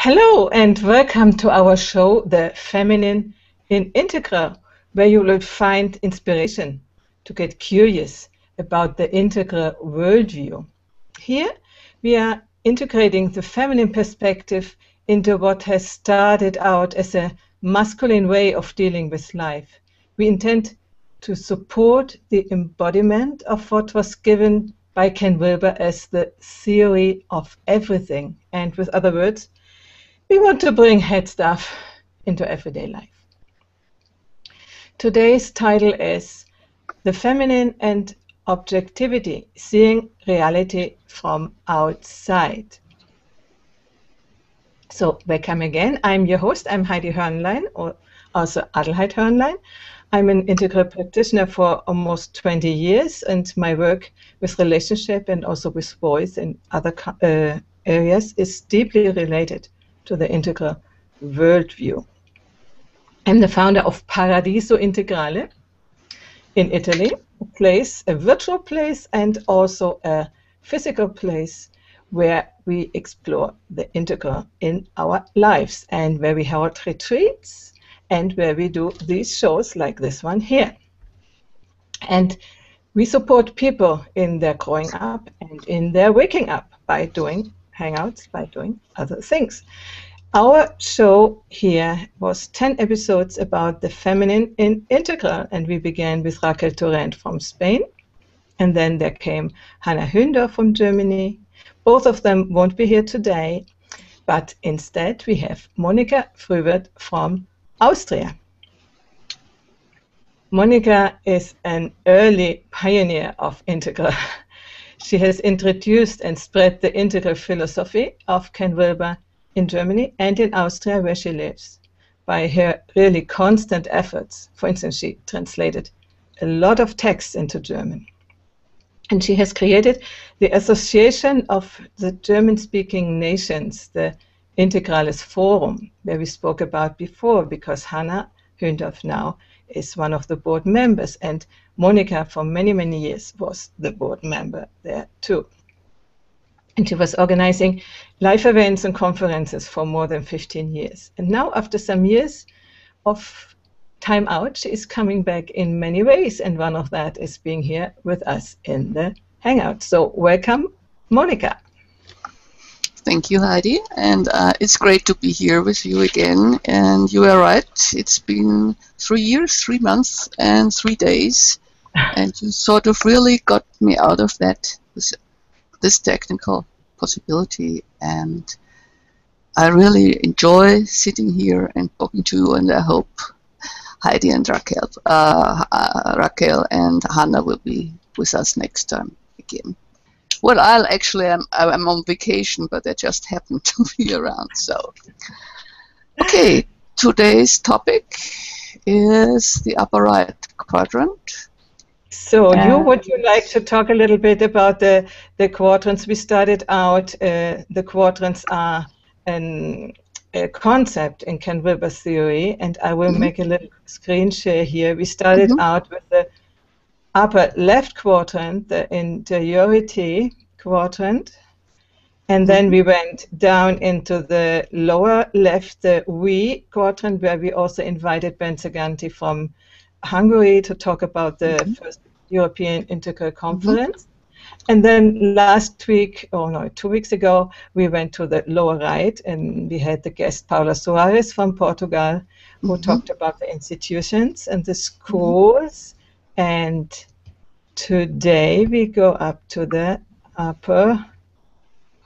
Hello and welcome to our show, The Feminine in Integral, where you will find inspiration to get curious about the integral worldview. Here we are integrating the feminine perspective into what has started out as a masculine way of dealing with life. We intend to support the embodiment of what was given by Ken WIlber as the theory of everything. And with other words, we want to bring head stuff into everyday life. Today's title is The Feminine and Objectivity, Seeing Reality from Outside. So welcome again. I'm your host. I'm Heidi Hörnlein, or also Adelheid Hörnlein. I'm an integral practitioner for almost 20 years, and my work with relationship and also with voice and other areas is deeply related to the integral worldview. I'm the founder of Paradiso Integrale in Italy, a virtual place and also a physical place where we explore the integral in our lives and where we hold retreats and where we do these shows like this one here. And we support people in their growing up and in their waking up by doing hangouts, by doing other things. Our show here was 10 episodes about the feminine in integral, and we began with Raquel Torrent from Spain, and then there came Hannah Hünder from Germany. Both of them won't be here today, but instead we have Monika Frühwirth from Austria. Monika is an early pioneer of integral. She has introduced and spread the integral philosophy of Ken WIlber in Germany and in Austria, where she lives, by her really constant efforts. For instance, she translated a lot of texts into German. And she has created the Association of the German-speaking Nations, the Integrales Forum, where we spoke about before, because Hannah Hünder now is one of the board members, and Monika for many, many years was the board member there too. And she was organizing live events and conferences for more than 15 years. And now, after some years of time out, she is coming back in many ways, and one of that is being here with us in the Hangout. So welcome, Monika. Thank you, Heidi, and it's great to be here with you again. And you are right, it's been 3 years, 3 months, and 3 days, and you sort of really got me out of that, this technical possibility, and I really enjoy sitting here and talking to you, and I hope Heidi and Raquel and Hannah will be with us next time again. Well, I'm on vacation, but I just happen to be around. So, okay, today's topic is the upper right quadrant. So, would you like to talk a little bit about the quadrants? We started out, the quadrants are a concept in Ken WIlber's theory, and I will make a little screen share here. We started out with the upper left quadrant, the interiority quadrant, and then we went down into the lower left, the we quadrant, where we also invited Ben Zaganti from Hungary to talk about the first European Integral Conference. And then last week, 2 weeks ago, we went to the lower right, and we had the guest Paula Soares from Portugal, who talked about the institutions and the schools. And today we go up to the upper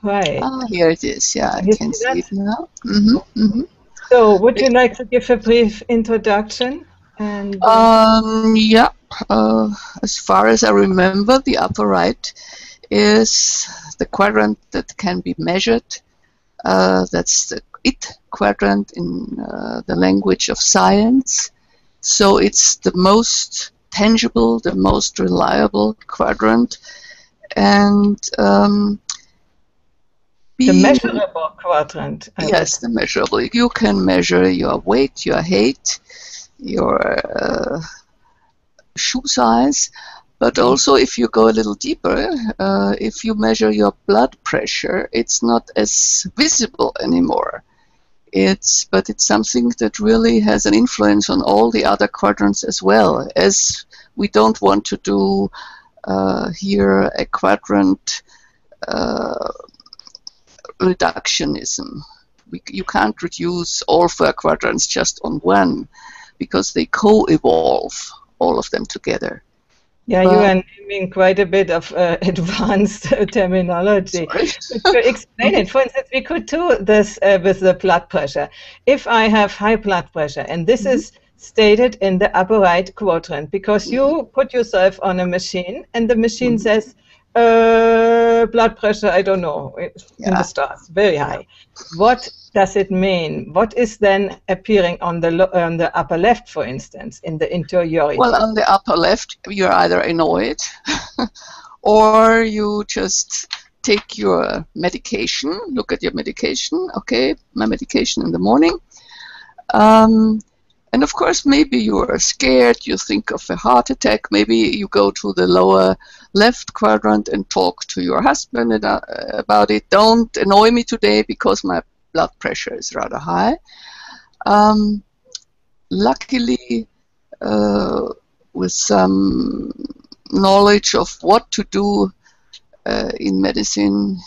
right. Oh, here it is. Yeah, I can see it now. So, would you like to give a brief introduction? And yeah. As far as I remember, the upper right is the quadrant that can be measured. That's the it quadrant in the language of science. So it's the most tangible, the most reliable quadrant, and the measurable quadrant. Yes, the measurable. You can measure your weight, your height, your shoe size, but also if you go a little deeper, if you measure your blood pressure, it's not as visible anymore. But it's something that really has an influence on all the other quadrants as well, as we don't want to do here a quadrant reductionism. You can't reduce all 4 quadrants just on one, because they co-evolve, all of them together. Yeah, you are naming quite a bit of advanced terminology. To explain it, for instance, we could do this with the blood pressure. If I have high blood pressure, and this is stated in the upper right quadrant, because you put yourself on a machine, and the machine says, blood pressure, I don't know, in the stars, very high. What does it mean? What is then appearing on the upper left, for instance, in the interiority? Well, on the upper left, you're either annoyed or you just take your medication, look at your medication, okay, my medication in the morning. And of course, maybe you are scared, you think of a heart attack, maybe you go to the lower left quadrant and talk to your husband about it. Don't annoy me today because my blood pressure is rather high. Luckily, with some knowledge of what to do in medicine,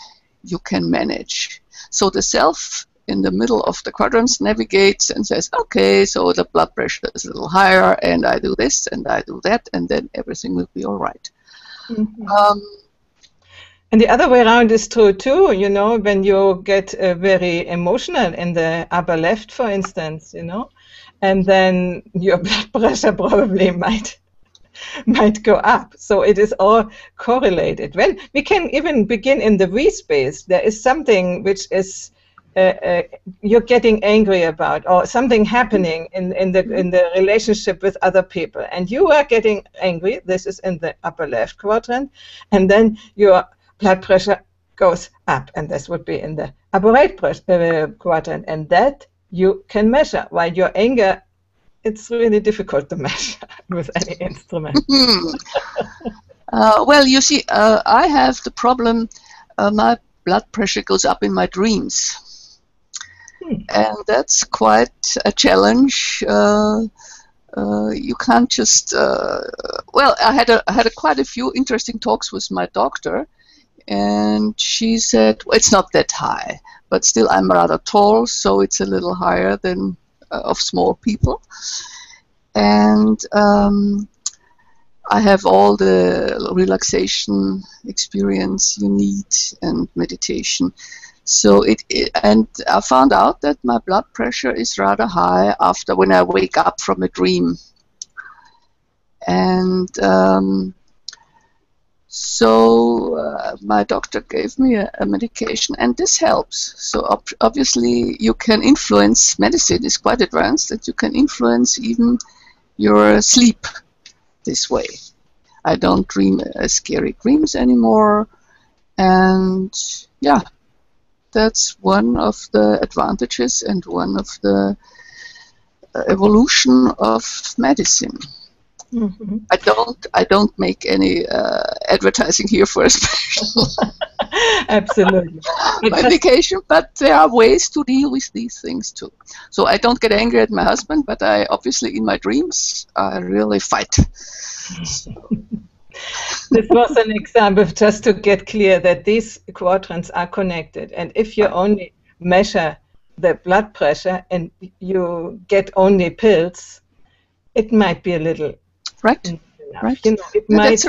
you can manage. So the self in the middle of the quadrants navigates and says, okay, so the blood pressure is a little higher, and I do this and I do that, and then everything will be all right. And the other way around is true too, you know, when you get very emotional in the upper left, for instance, you know, and then your blood pressure probably might go up. So it is all correlated. When we can even begin in the V space, there is something which is you're getting angry about, or something happening in the relationship with other people, and you are getting angry. This is in the upper left quadrant, and then your blood pressure goes up, and this would be in the upper right quadrant, and that you can measure. While your anger, it's really difficult to measure with any instrument. Well, you see, I have the problem, my blood pressure goes up in my dreams. And that's quite a challenge. You can't just, well, I had quite a few interesting talks with my doctor, and she said, well, it's not that high, but still I'm rather tall, so it's a little higher than of small people. And I have all the relaxation experience you need and meditation. So and I found out that my blood pressure is rather high after when I wake up from a dream. And so my doctor gave me a medication, and this helps. So obviously you can influence, medicine is quite advanced, that you can influence even your sleep this way. I don't dream scary dreams anymore, and yeah, that's one of the advantages and one of the evolution of medicine. Mm-hmm. I don't make any advertising here for a special absolutely medication, but there are ways to deal with these things too. So I don't get angry at my husband, but I obviously in my dreams I really fight. This was an example just to get clear that these quadrants are connected, and if you only measure the blood pressure and you get only pills, it might be a little right. You know, it might. That's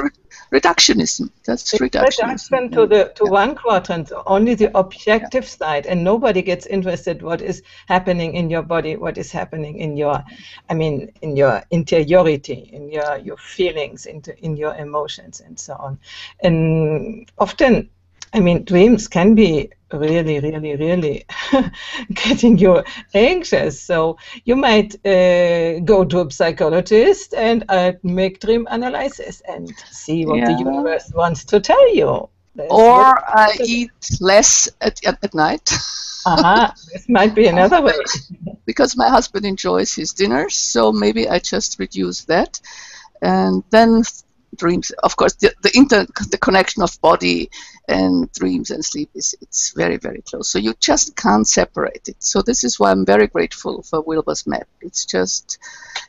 reductionism. That's reductionism. To one quadrant, only the objective side, and nobody gets interested what is happening in your body, what is happening in your, in your interiority, in your feelings, in your emotions, and so on. And often, dreams can be really, really, really getting you anxious. So you might go to a psychologist and make dream analysis and see what the universe wants to tell you. Or I eat less at night. This might be another way. Because my husband enjoys his dinners, so maybe I just reduce that. And then dreams. Of course, the connection of body and dreams and sleep it's very, very close. So you just can't separate it. So this is why I'm very grateful for WIlber's map. It's just,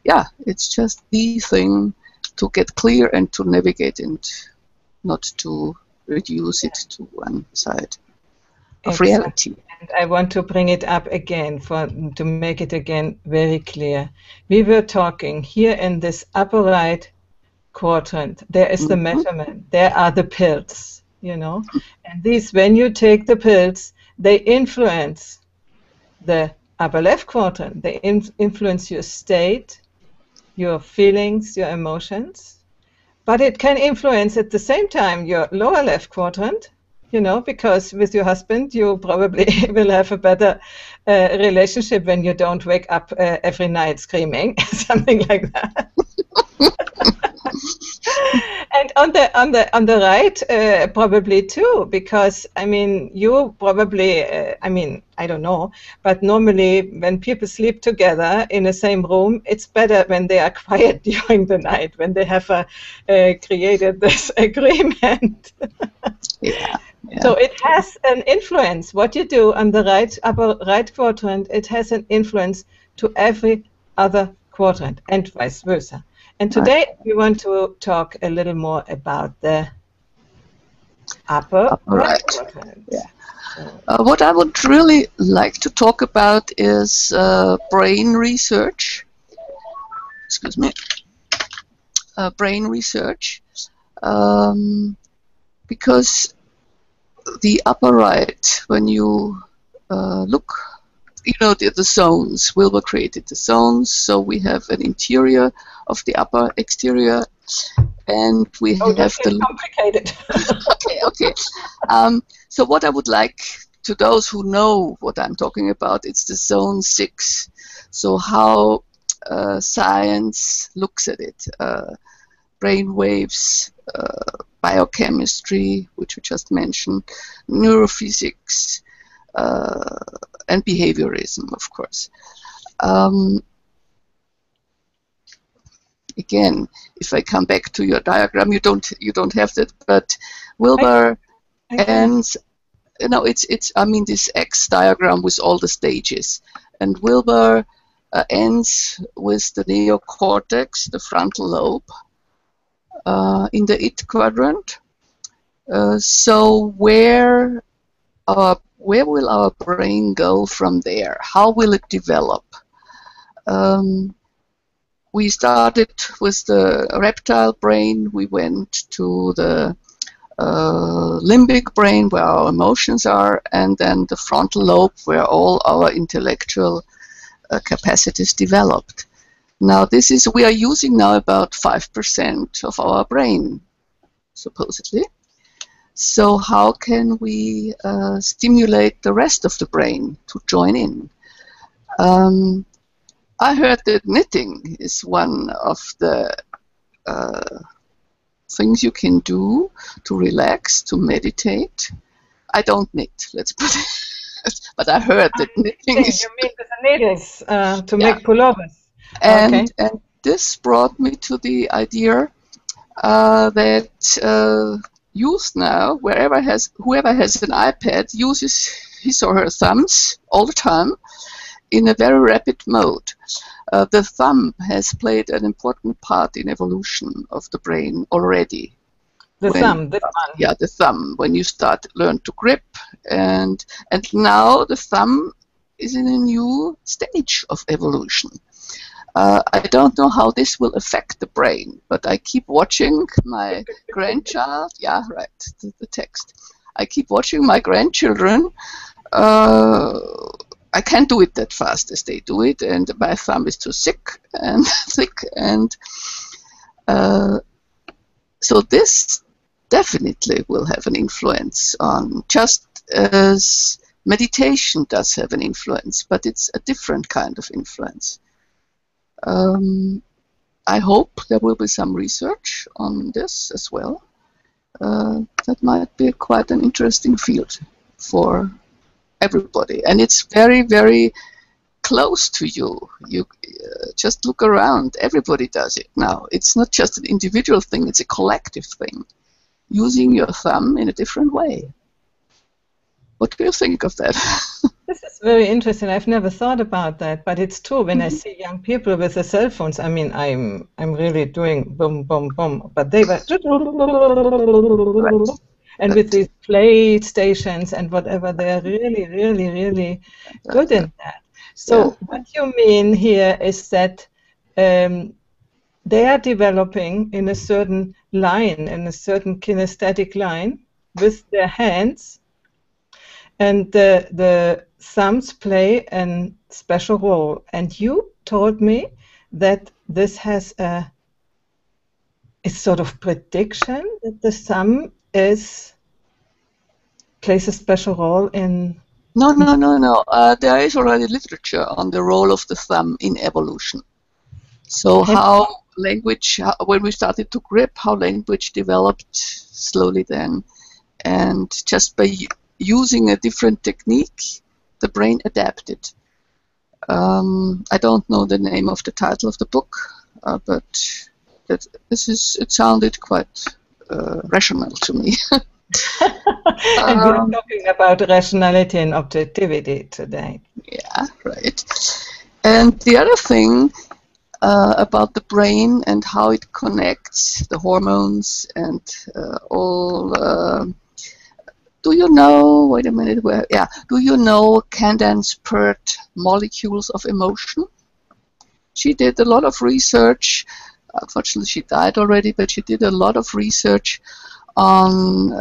yeah, it's just the thing to get clear and to navigate and not to reduce it to one side of reality. And I want to bring it up again to make it again very clear. We were talking here in this upper right quadrant. There is the measurement. There are the pills, you know. And these, when you take the pills, they influence the upper left quadrant. They influence your state, your feelings, your emotions. But it can influence at the same time your lower left quadrant, you know, because with your husband you probably will have a better relationship when you don't wake up every night screaming, something like that. And on the right, probably too, because I mean, you probably, I mean, I don't know, but normally when people sleep together in the same room, it's better when they are quiet during the night, when they have created this agreement. Yeah. Yeah. So it has an influence. What you do on the upper right quadrant, it has an influence to every other quadrant, and vice versa. And today we want to talk a little more about the upper right quadrant. Yeah. What I would really like to talk about is brain research. Excuse me. Brain research. Because the upper right, when you look, you know, the zones, WIlber created the zones, so we have an interior of the upper exterior, and we have the complicated. okay. So what I would like to those who know what I'm talking about, it's the zone 6. So how science looks at it, brain waves, biochemistry, which we just mentioned, neurophysics, and behaviorism, of course. Again, if I come back to your diagram, you don't have that, but WIlber ends, you know, it's I mean this X diagram with all the stages, and WIlber ends with the neocortex, the frontal lobe, in the it quadrant. So where will our brain go from there? How will it develop? We started with the reptile brain, we went to the limbic brain where our emotions are, and then the frontal lobe where all our intellectual capacities developed. Now we are using now about 5% of our brain, supposedly. So how can we stimulate the rest of the brain to join in? I heard that knitting is one of the things you can do to relax, to meditate. I don't knit, let's put it, but I heard that knitting is... You mean with the needles to make pullovers? And this brought me to the idea that youth now, whoever has an iPad, uses his or her thumbs all the time in a very rapid mode. The thumb has played an important part in evolution of the brain already. The thumb. Yeah, the thumb. When you learn to grip, and now the thumb is in a new stage of evolution. I don't know how this will affect the brain, but I keep watching my grandchild. Yeah, right, the text. I keep watching my grandchildren. I can't do it that fast as they do it, and my thumb is too thick, and so this definitely will have an influence on, just as meditation does have an influence, but it's a different kind of influence. I hope there will be some research on this as well. That might be quite an interesting field for everybody, and it's very, very close to you. You just look around. Everybody does it now. It's not just an individual thing, it's a collective thing. Using your thumb in a different way. What do you think of that? This is very interesting. I've never thought about that, but it's true. When I see young people with the cell phones, I mean, I'm really doing boom, boom, boom, but they were and with these PlayStations and whatever, they're really, really, really good in that. So what you mean here is that they are developing in a certain line, in a certain kinesthetic line with their hands, and the thumbs play a special role. And you told me that this has a sort of prediction that the thumb plays a special role in... No. There is already literature on the role of the thumb in evolution. So how language, when we started to grip, how language developed slowly then. And just by using a different technique, the brain adapted. I don't know the name of the title of the book, but it sounded quite rational to me. And we're talking about rationality and objectivity today. Yeah, right. And the other thing about the brain and how it connects the hormones and all. Do you know? Wait a minute. Do you know Candace Pert molecules of emotion? She did a lot of research. Unfortunately, she died already, but she did a lot of research on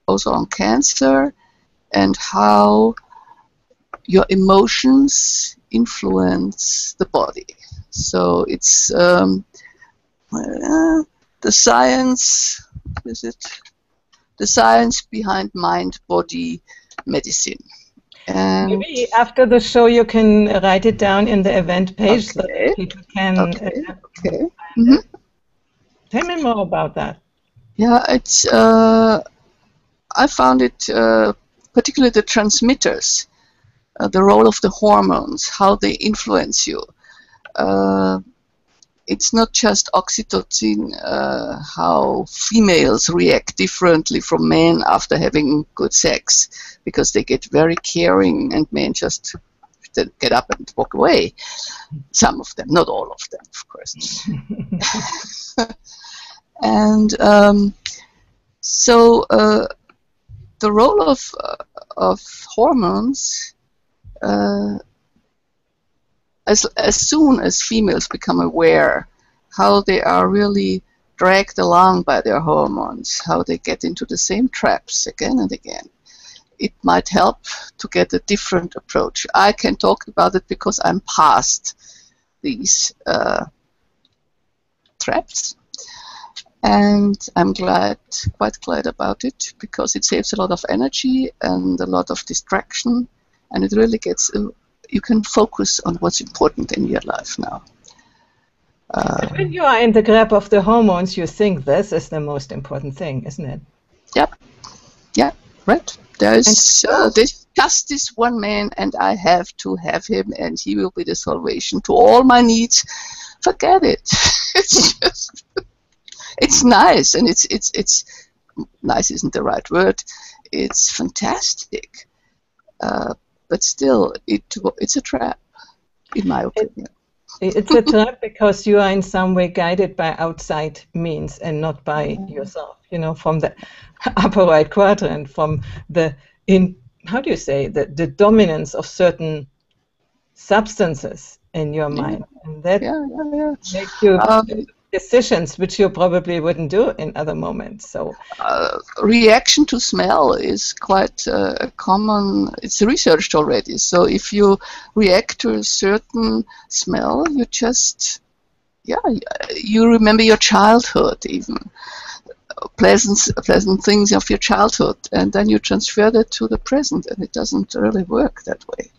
also on cancer and how your emotions influence the body. So it's the science. Is it? The science behind mind-body medicine. And maybe after the show you can write it down in the event page so that people can... Tell me more about that. Yeah, it's. I found it particularly the transmitters, the role of the hormones, how they influence you. It's not just oxytocin, how females react differently from men after having good sex, because they get very caring and men just get up and walk away. Some of them, not all of them, of course. And so the role of hormones, as soon as females become aware how they are really dragged along by their hormones, how they get into the same traps again and again, it might help to get a different approach. I can talk about it because I'm past these traps, and I'm quite glad about it, because it saves a lot of energy and a lot of distraction, and it really gets you can focus on what's important in your life now. When you are in the grip of the hormones, you think this is the most important thing, isn't it? Yep. Yeah, right. There's just this one man, and I have to have him, and he will be the salvation to all my needs. Forget it. It's just, it's nice, and it's nice isn't the right word. It's fantastic. But still, it's a trap, in my opinion. It's a trap because you are in some way guided by outside means and not by yourself. You know, from the upper right quadrant, from the the dominance of certain substances in your mind, and that makes you decisions which you probably wouldn't do in other moments. So reaction to smell is quite common. It's researched already. So if you react to a certain smell, you just you remember your childhood, even pleasant things of your childhood, and then you transfer that to the present, and it doesn't really work that way.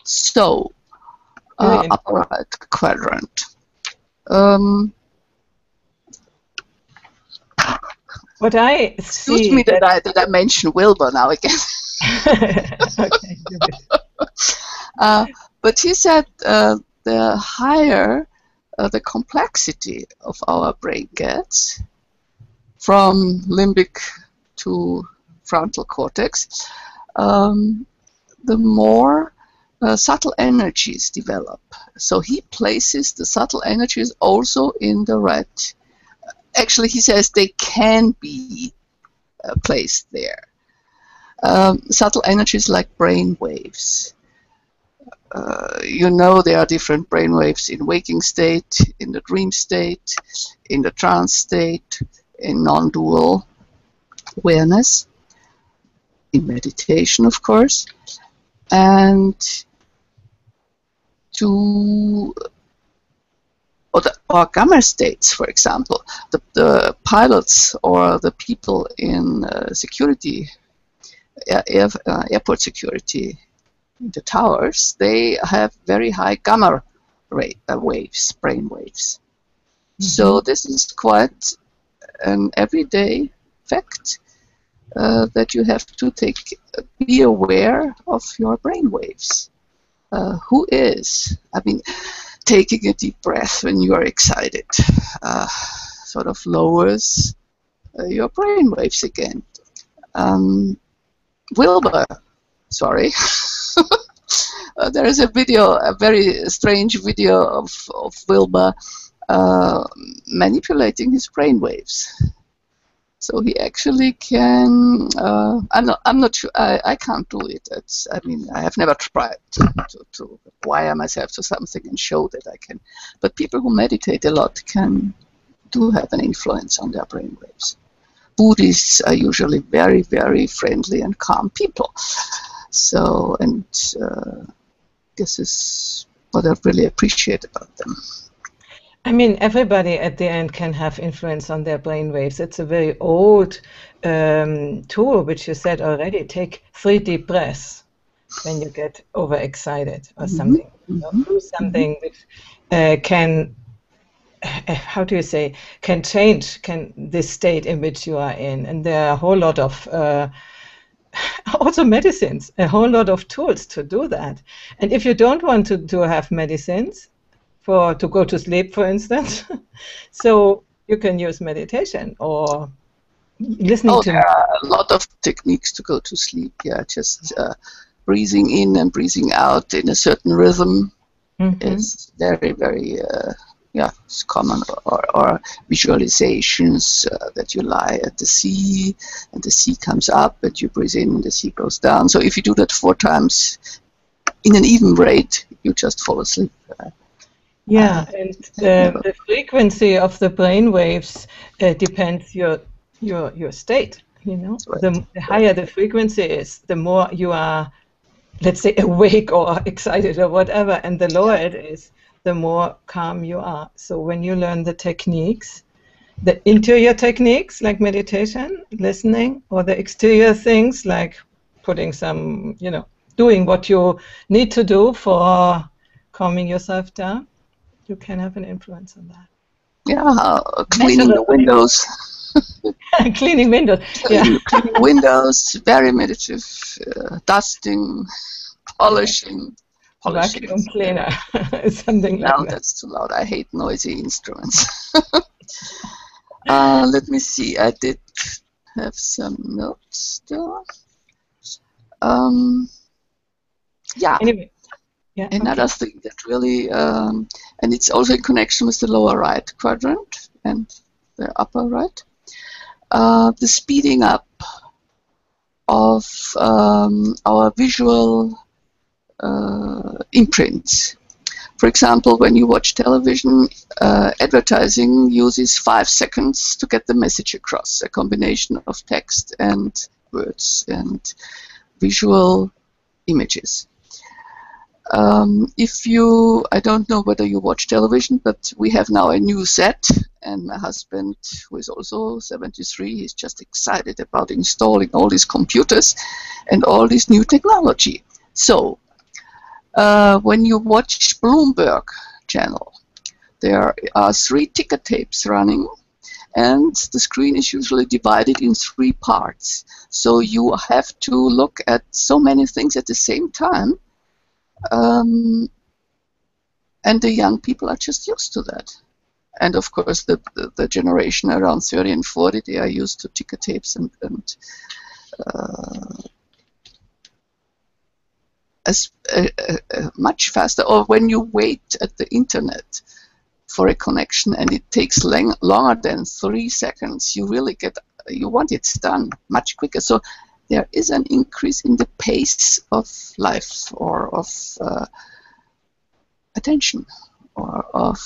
So upper right quadrant. what I Excuse see me that I mention Wilber now again. Okay. But he said the higher the complexity of our brain gets, from limbic to frontal cortex, the more subtle energies develop. So he places the subtle energies also in the right. Actually, he says they can be placed there. Subtle energies like brain waves. You know, there are different brain waves in waking state, in the dream state, in the trance state, in non-dual awareness, in meditation, of course, and or gamma states, for example. The pilots or the people in security, airport security, the towers, they have very high gamma waves, brain waves. Mm-hmm. So this is quite an everyday fact that you have to be aware of your brain waves. Who is? I mean, taking a deep breath when you are excited sort of lowers your brain waves again. Wilber, sorry. There is a video, a very strange video of Wilber manipulating his brain waves. So he actually can. I'm not sure. I can't do it. I mean, I have never tried to wire myself to something and show that I can. But people who meditate a lot do have an influence on their brain waves. Buddhists are usually very, very friendly and calm people. So, and this is what I really appreciate about them. I mean, everybody at the end can have influence on their brain waves. It's a very old tool, which you said already. Take 3 deep breaths when you get overexcited or something. Mm-hmm. Do something which can, how do you say, can change this state in which you are in. And there are a whole lot of also medicines, a whole lot of tools to do that. And if you don't want to have medicines, to go to sleep, for instance, so you can use meditation or listening to. There are a lot of techniques to go to sleep. Yeah, just breathing in and breathing out in a certain rhythm is very, very it's common. Or visualizations that you lie at the sea and the sea comes up and you breathe in and the sea goes down. So if you do that 4 times in an even rate, you just fall asleep. Yeah, and the frequency of the brain waves depends your state. You know, right. The higher the frequency is, the more you are, let's say, awake or excited or whatever, and the lower it is, the more calm you are. So when you learn the techniques, the interior techniques like meditation, listening, or the exterior things like putting some, doing what you need to do for calming yourself down, you can have an influence on that. Yeah, cleaning the windows. Cleaning windows. Yeah. Cleaning windows, very meditative. Dusting, polishing. Vacuum cleaner, something like that. No, that's too loud. I hate noisy instruments. Let me see. I did have some notes still. Yeah. Anyway. Yeah, another thing that really, and it's also in connection with the lower right quadrant and the upper right, the speeding up of our visual imprints. For example, when you watch television, advertising uses 5 seconds to get the message across, a combination of text and words and visual images. I don't know whether you watch television, but we have now a new set, and my husband, who is also 73, he's just excited about installing all these computers and all this new technology. So, when you watch Bloomberg channel, there are 3 ticker tapes running, and the screen is usually divided in 3 parts. So you have to look at so many things at the same time, and the young people are just used to that. And of course, the generation around 30 and 40, they are used to ticker tapes and much faster. Or when you wait at the internet for a connection and it takes longer than 3 seconds, you really you want it done much quicker. So there is an increase in the pace of life, or of attention, or of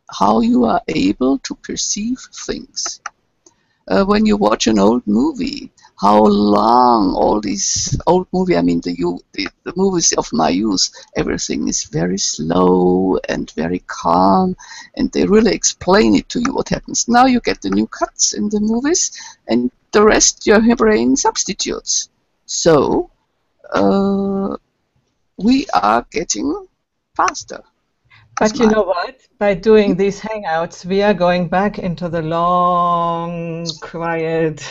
how you are able to perceive things. When you watch an old movie, how long all these old movies, I mean the movies of my youth, everything is very slow and very calm, and they really explain it to you what happens. Now you get the new cuts in the movies, and the rest your brain substitutes. So we are getting faster. But you know what? By doing these hangouts, we are going back into the long, quiet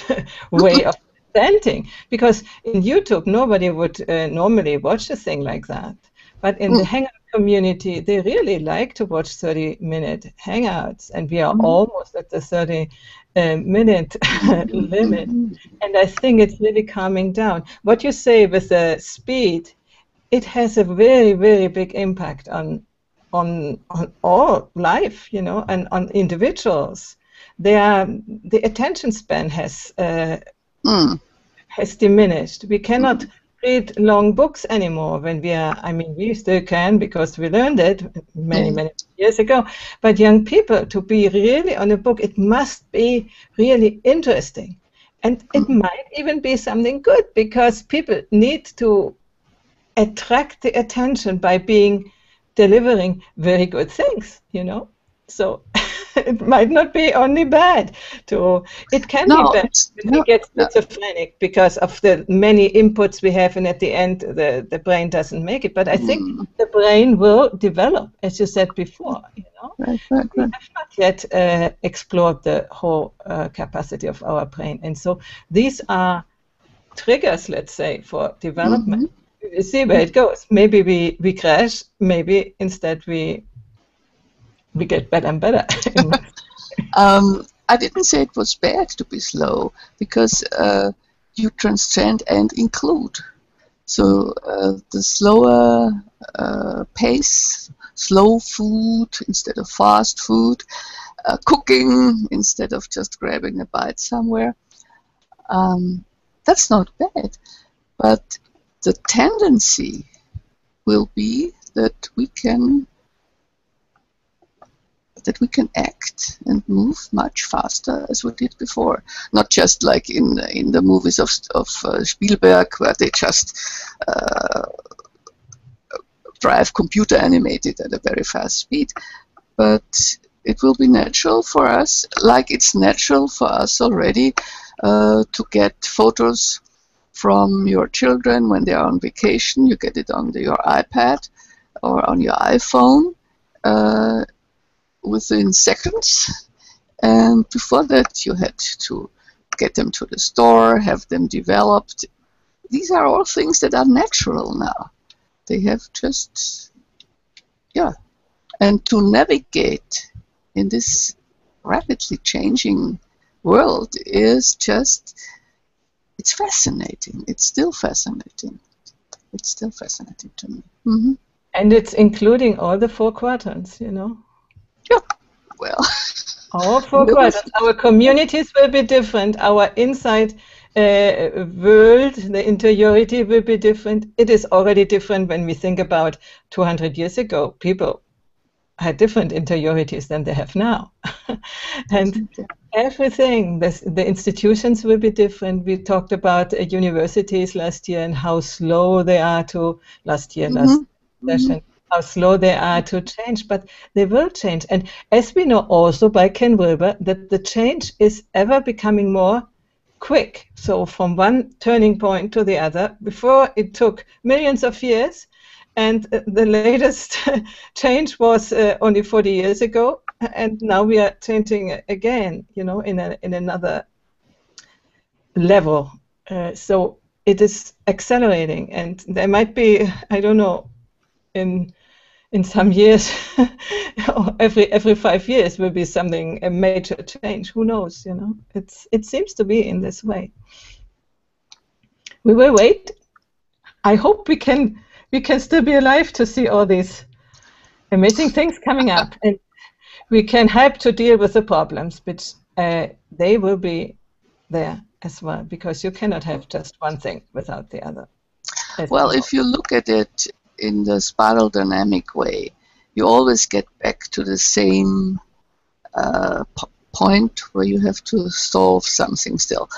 way of presenting. Because in YouTube, nobody would normally watch a thing like that. But in the hangout community, they really like to watch 30-minute hangouts. And we are almost at the 30-minute limit. And I think it's really calming down. What you say with the speed, it has a very, very big impact on all life, you know, and on individuals. The attention span has diminished. We cannot read long books anymore when we are, I mean, we still can because we learned it many years ago, but young people, to be really on a book, it must be really interesting. And it might even be something good, because people need to attract the attention by delivering very good things, you know. So it might not be only bad. It can be bad when we get schizophrenic because of the many inputs we have, and at the end the brain doesn't make it. But I think the brain will develop, as you said before, you know. Right. We have not yet explored the whole capacity of our brain. And so these are triggers, let's say, for development. We see where it goes. Maybe we crash. Maybe instead we get better and better. I didn't say it was bad to be slow, because you transcend and include. So the slower pace, slow food instead of fast food, cooking instead of just grabbing a bite somewhere. That's not bad, but the tendency will be that we can act and move much faster as we did before. Not just like in the movies of Spielberg, where they just drive computer animated at a very fast speed, but it will be natural for us, like it's natural for us already to get photos from your children when they are on vacation. You get it on your iPad or on your iPhone within seconds. And before that, you had to get them to the store, have them developed. These are all things that are natural now. They have just, and to navigate in this rapidly changing world is just, it's fascinating. It's still fascinating. It's still fascinating to me. And it's including all the 4 quadrants, you know? Yeah, well. All 4 quadrants. Our communities will be different. Our inside world, the interiority will be different. It is already different when we think about 200 years ago. People had different interiorities than they have now. And everything, the institutions will be different. We talked about universities last year and how slow they are last session, how slow they are to change, but they will change. And as we know also by Ken WIlber, that the change is ever becoming more quick. So from one turning point to the other, before it took millions of years, and the latest change was only 40 years ago, and now we are changing again, you know, in another level. So it is accelerating, and there might be, I don't know, in some years, or every 5 years will be something, a major change. Who knows? You know, it seems to be in this way. We will wait. I hope we can still be alive to see all these amazing things coming up, and we can help to deal with the problems, but they will be there as well, because you cannot have just one thing without the other. Well, if you look at it in the spiral dynamic way, you always get back to the same point where you have to solve something still,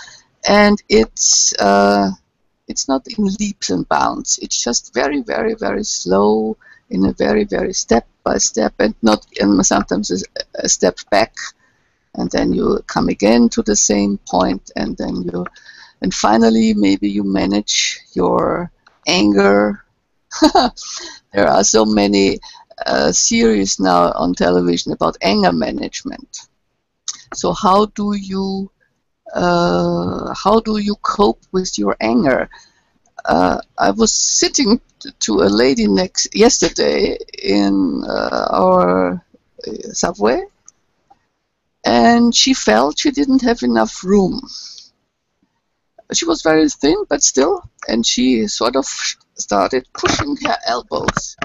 and it's not in leaps and bounds. It's just very, very, very slow, in a very, very step by step, and sometimes a step back, and then you come again to the same point, and then finally maybe you manage your anger. There are so many series now on television about anger management. So how do you cope with your anger? I was sitting to a lady yesterday in our subway, and she felt she didn't have enough room. She was very thin, but still, and she sort of started pushing her elbows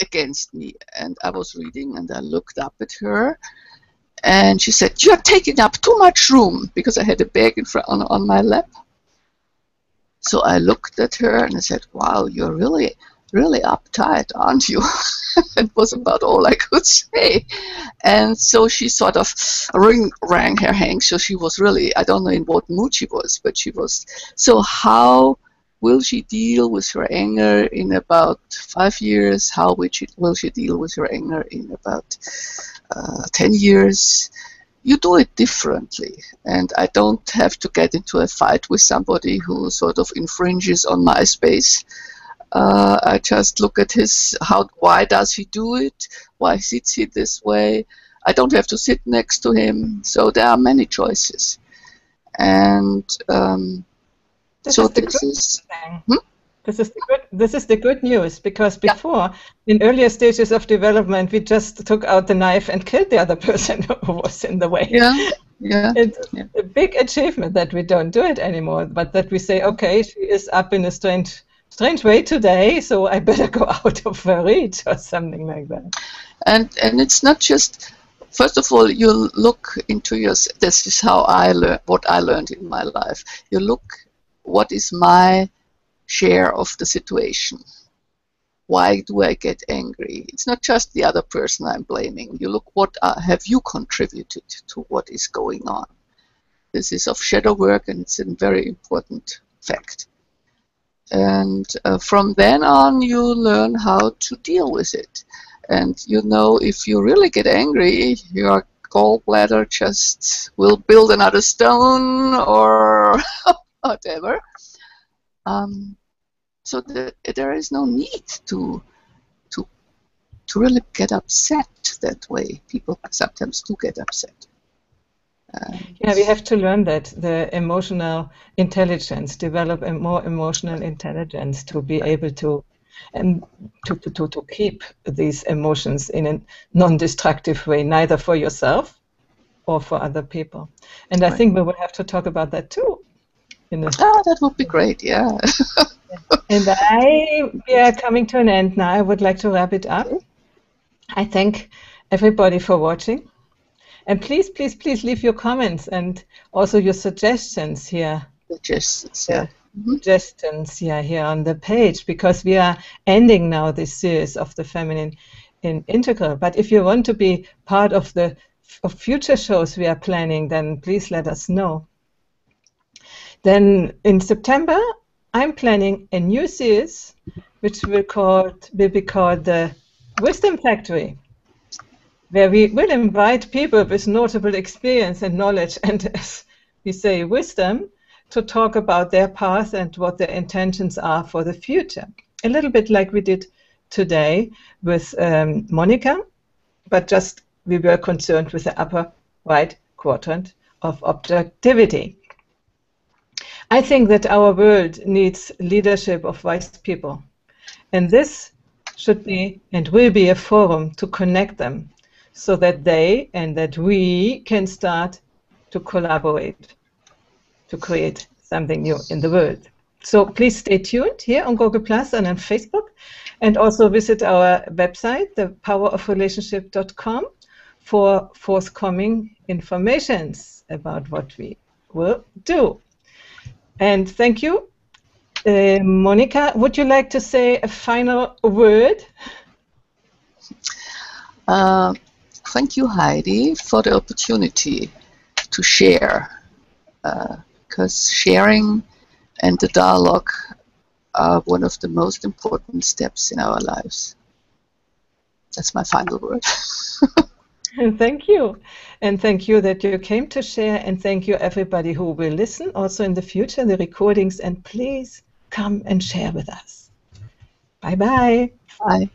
against me, and I was reading, and I looked up at her, and she said, "You're taking up too much room," because I had a bag in front on my lap. So I looked at her and I said, "Wow, you're really, really uptight, aren't you?" It was about all I could say. And so she sort of wrung her hands. So she was really, I don't know in what mood she was, but she was. So how will she deal with her anger in about 5 years? How will she deal with her anger in about 10 years? You do it differently, and I don't have to get into a fight with somebody who sort of infringes on my space. I just look at why does he do it? Why sits he this way? I don't have to sit next to him. So there are many choices, and This is the good news, because before, in earlier stages of development, we just took out the knife and killed the other person who was in the way. It's a big achievement that we don't do it anymore, but that we say, okay, she is up in a strange way today, so I better go out of her reach or something like that. And it's not just. First of all, you look into this is how what I learned in my life. You look, what is my share of the situation? Why do I get angry? It's not just the other person I'm blaming. You look, what have you contributed to what is going on? This is of shadow work, and it's a very important fact. And from then on, you learn how to deal with it. And you know, if you really get angry, your gallbladder just will build another stone or whatever. So there is no need to really get upset that way. People sometimes do get upset. Yeah, we have to learn that, the emotional intelligence, develop a more emotional intelligence to be able to keep these emotions in a non-destructive way, neither for yourself or for other people. And I think we will have to talk about that too. That would be great, yeah. And we are coming to an end now. I would like to wrap it up. I thank everybody for watching. And please, please, please leave your comments and also your suggestions here. Suggestions, yeah. Suggestions, here on the page, because we are ending now this series of the Feminine in Integral. But if you want to be part of future shows we are planning, then please let us know. Then in September, I'm planning a new series, which will be called the Wisdom Factory, where we will invite people with notable experience and knowledge and, as we say, wisdom, to talk about their path and what their intentions are for the future. A little bit like we did today with Monika, but just we were concerned with the upper right quadrant of objectivity. I think that our world needs leadership of wise people, and this should be and will be a forum to connect them so that they and that we can start to collaborate to create something new in the world. So please stay tuned here on Google Plus and on Facebook, and also visit our website, thepowerofrelationship.com, for forthcoming informations about what we will do. And thank you. Monika, would you like to say a final word? Thank you, Heidi, for the opportunity to share, because sharing and the dialogue are one of the most important steps in our lives. That's my final word. Thank you. And thank you that you came to share, and thank you everybody who will listen also in the future, the recordings, and please come and share with us. Bye-bye. Bye.